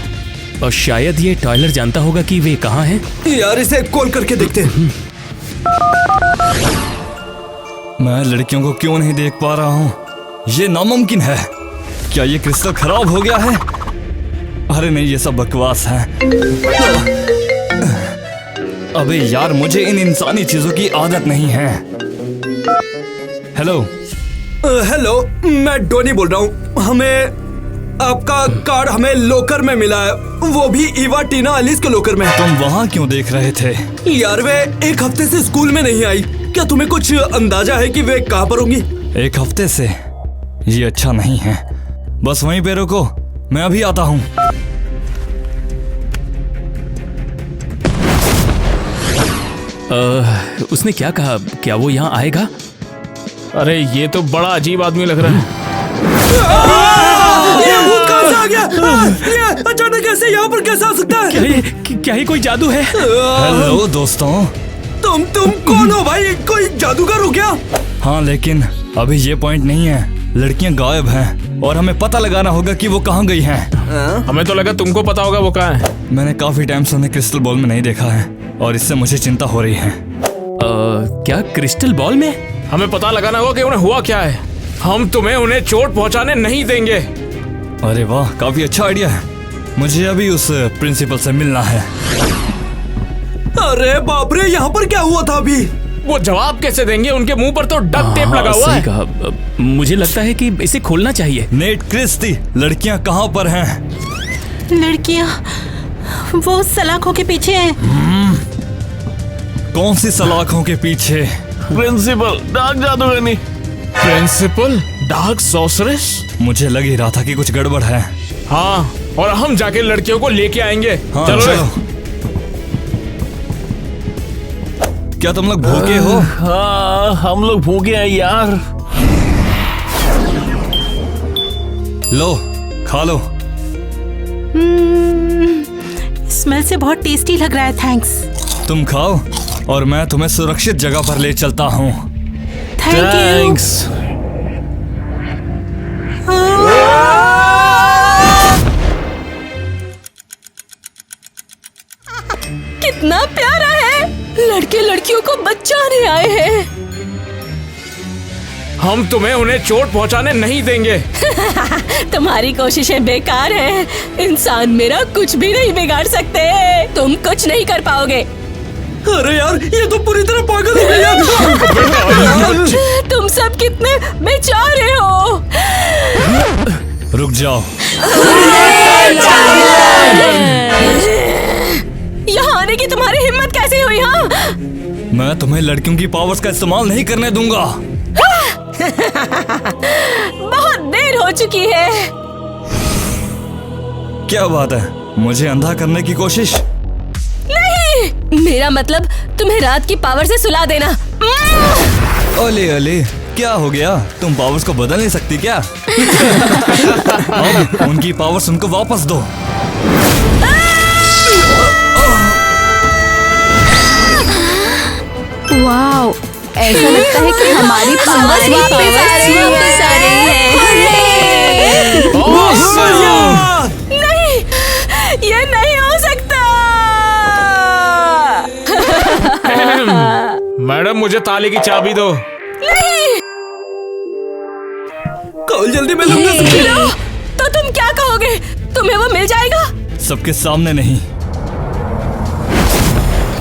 और शायद ये टाइलर जानता होगा कि वे कहाँ हैं। यार इसे कॉल करके देखते हैं। मैं लड़कियों को क्यों नहीं देख पा रहा हूँ? ये नामुमकिन है। क्या ये क्रिस्टल खराब हो गया है? अरे नहीं, ये सब बकवास है। अबे यार, मुझे इन इंसानी चीजों की आदत नहीं है। हेलो हेलो, मैं डोनी बोल रहा हूँ। हमें आपका कार्ड हमें लॉकर में मिला है, वो भी ईवा, टीना, एलिस के लॉकर में। तुम वहाँ क्यों देख रहे थे? यार वे एक हफ्ते से स्कूल में नहीं आई। क्या तुम्हें कुछ अंदाजा है कि वे कहाँ पर होंगी? एक हफ्ते से? ये अच्छा नहीं है। बस वहीं पे रुको, मैं अभी आता हूँ। उसने क्या कहा? क्या वो यहाँ आएगा? अरे ये तो बड़ा अजीब आदमी लग रहा है। ये भूत कहाँ से आ गया? ये अचानक कैसे यहाँ पर कैसे आ सकता है? क्या ही कोई जादू है? हेलो दोस्तों। तुम कौन हो भाई? कोई जादूगर हो क्या? हाँ, लेकिन अभी ये पॉइंट नहीं है। लड़कियां गायब हैं और हमें पता लगाना होगा कि वो कहाँ गई हैं। हमें तो लगा तुमको पता होगा वो कहाँ है। मैंने काफी टाइम से उन्हें क्रिस्टल बॉल में नहीं देखा है और इससे मुझे चिंता हो रही है। क्या क्रिस्टल बॉल में? हमें पता लगाना होगा कि उन्हें हुआ क्या है। हम तुम्हें उन्हें चोट पहुंचाने नहीं देंगे। अरे वाह, काफी अच्छा आइडिया है। मुझे अभी उस प्रिंसिपल से मिलना है। अरे बाप रे, यहाँ पर क्या हुआ था अभी? वो जवाब कैसे देंगे? उनके मुंह पर तो डक टेप लगा हुआ है। कहा। मुझे लगता है कि इसे खोलना चाहिए। नेट क्रिस्टी, लड़कियां कहाँ पर हैं? लड़कियां वो सलाखों के पीछे हैं। कौन सी सलाखों के पीछे? प्रिंसिपल, डार्क जादूगरनी। Principal, dark sorceress? मुझे लग ही रहा था कि कुछ गड़बड़ है। हाँ, और हम जाके लड़कियों को लेके आएंगे। हाँ, चलो। क्या तुम लोग भूखे हो? हाँ, हम लोग भूखे हैं यार। लो, खा लो। स्मेल से बहुत टेस्टी लग रहा है, थैंक्स। तुम खाओ और मैं तुम्हें सुरक्षित जगह पर ले चलता हूँ। थैंक्स। कितना प्यारा है। लड़के लड़कियों को बचाने आए हैं। हम तुम्हें उन्हें चोट पहुंचाने नहीं देंगे। तुम्हारी कोशिशें बेकार हैं। इंसान मेरा कुछ भी नहीं बिगाड़ सकते। तुम कुछ नहीं कर पाओगे। अरे यार, ये तो पूरी तरह पागल हो गया। तुम सब कितने बेचारे हो। रुक जाओ। यहाँ आने की तुम्हारी हिम्मत कैसे हुई? हाँ, मैं तुम्हें लड़कियों की पावर्स का इस्तेमाल नहीं करने दूंगा। बहुत देर हो चुकी है। क्या बात है? मुझे अंधा करने की कोशिश? नहीं, मेरा मतलब तुम्हें रात की पावर से सुला देना। ओले ओले, क्या हो गया? तुम पावर्स को बदल नहीं सकती क्या? अब उनकी पावर्स उनको वापस दो। वाओ, ऐसा लगता है कि हमारी पावर्स वापस आ रही है। नहीं, ये नहीं हो सकता। मैडम, मुझे ताले की चाबी दो। नहीं, कॉल जल्दी मिलो। तो तुम क्या कहोगे? तुम्हें वो मिल जाएगा? सबके सामने नहीं।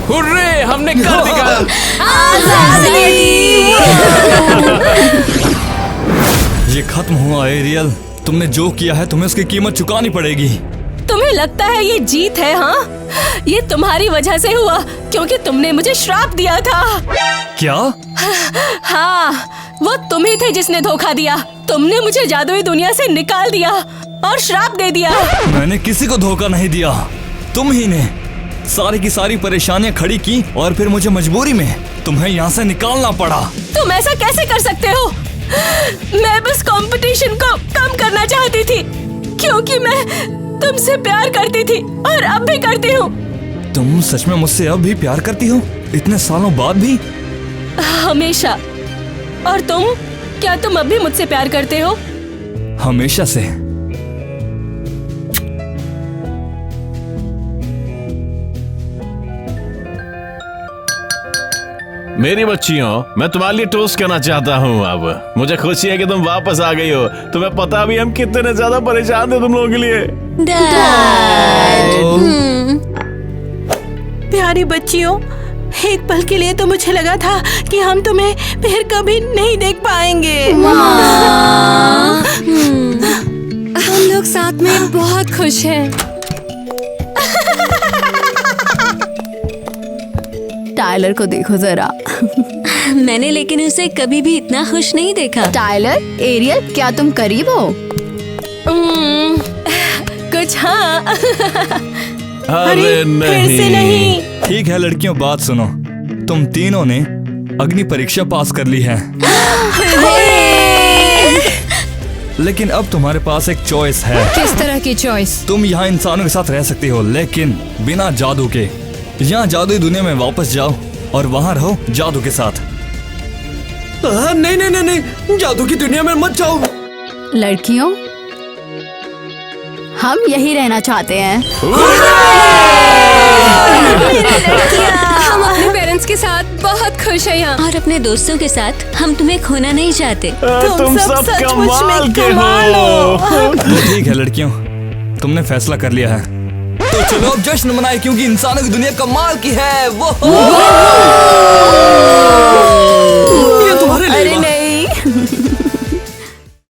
हुर्रे, हमने कर दिखाया। ये खत्म हुआ एरियल। तुमने जो किया है तुम्हें उसकी कीमत चुकानी पड़ेगी। तुम्हें लगता है ये जीत है? हाँ, ये तुम्हारी वजह से हुआ क्योंकि तुमने मुझे श्राप दिया था। क्या? हाँ, वो तुम ही थे जिसने धोखा दिया। तुमने मुझे जादुई दुनिया से निकाल दिया और श्राप दे दिया। मैंने किसी को धोखा नहीं दिया, तुम ही ने सारी की सारी परेशानियां खड़ी की और फिर मुझे मजबूरी में तुम्हें यहाँ से निकालना पड़ा। तुम ऐसा कैसे कर सकते हो? मैं बस कंपटीशन को कम करना चाहती थी क्योंकि मैं तुमसे प्यार करती थी और अब भी करती हूँ। तुम सच में मुझसे अब भी प्यार करती हो, इतने सालों बाद भी? हमेशा। और तुम, क्या तुम अब भी मुझसे प्यार करते हो? हमेशा से। मेरी बच्चियों, मैं तुम्हारे लिए टोस्ट करना चाहता हूँ। अब मुझे खुशी है कि तुम वापस आ गई हो। तुम्हें पता भी हम कितने ज्यादा परेशान थे तुम लोगों के लिए। प्यारी बच्चियों, एक पल के लिए तो मुझे लगा था कि हम तुम्हें फिर कभी नहीं देख पाएंगे। हम लोग साथ में बहुत खुश हैं। टायलर को देखो जरा। मैंने लेकिन उसे कभी भी इतना खुश नहीं देखा। टायलर, एरियल, क्या तुम करीब हो? कुछ हाँ। अरे फिर से नहीं। ठीक है लड़कियों, बात सुनो। तुम तीनों ने अग्नि परीक्षा पास कर ली है, लेकिन अब तुम्हारे पास एक चॉइस है। किस तरह की चॉइस? तुम यहाँ इंसानों के साथ रह सकती हो, लेकिन बिना जादू के। यहाँ जादुई दुनिया में वापस जाओ और वहाँ रहो जादू के साथ। नहीं नहीं नहीं नहीं, जादू की दुनिया में मत जाओ। लड़कियों, हम यही रहना चाहते हैं। हम अपने पेरेंट्स के साथ बहुत खुश हैं यहाँ। और अपने दोस्तों के साथ हम तुम्हें खोना नहीं चाहते। तुम सब कमाल के हो। तो ठीक है लड़कियों, तुमने फैसला कर लिया है, तो चलो अब जश्न मनाए क्योंकि इंसानों की दुनिया कमाल की है। वो